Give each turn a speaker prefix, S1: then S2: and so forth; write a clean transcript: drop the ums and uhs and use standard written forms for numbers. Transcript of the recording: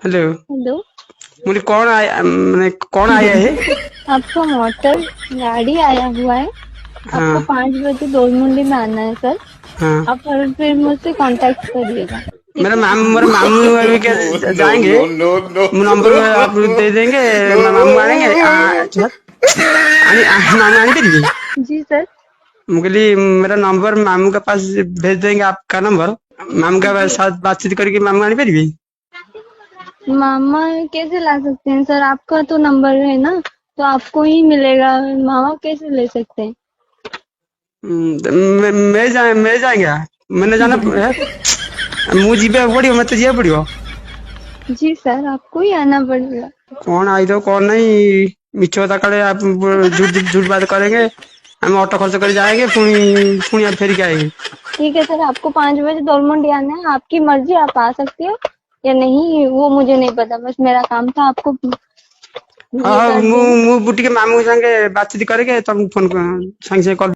S1: Hello.
S2: Hello.
S1: मुझे कौन आया, मैंने कौन आया है?
S2: आपका मोटर गाड़ी आया हुआ है। आपको
S1: हाँ
S2: 5 बजे दोरमुंडी में आना है सर।
S1: हाँ।
S2: आप और फिर मुझसे कांटेक्ट करिएगा, ठीक है।
S1: मेरे मामू अभी क्या
S3: No,
S1: जाएंगे।
S3: no, no, no.
S1: नंबर में आप दे देंगे। मामू आनेंगे मामू आने करिए।
S2: जी सर।
S1: मैं कहली मेरा नंबर मामू के पास भेज देंगे, आपका नंबर मामू के
S2: जी।
S1: साथ बातचीत करके मामू आने करिए।
S2: मामा कैसे ला सकते हैं सर? आपका तो नंबर है ना, तो आपको ही मिलेगा। मामा कैसे ले सकते हैं?
S1: मैं जाएंगे। मैंने जाना है। मुझे जीबे पड़ियो, मैं तो जीबे पड़ियो।
S2: जी सर, आपको ही आना पड़ेगा।
S1: कौन आई तो कौन नहीं। मिछ बता कले आप झूठ झूठ बात करेंगे। हम ऑटो खर्च कर जाएंगे, पुणी आप फेरी के आएंगे।
S2: ठीक है सर, आपको 5 बजे दोरमुंडी आना है। आपकी मर्जी, आप आ सकती हो या नहीं वो मुझे नहीं पता। बस मेरा काम था आपको
S1: हाँ
S2: ये
S1: हाँ,
S2: कर
S1: मु
S2: देना।
S1: मु बुटी के मामू संगे बातचीत करके तब फोन संगे कॉल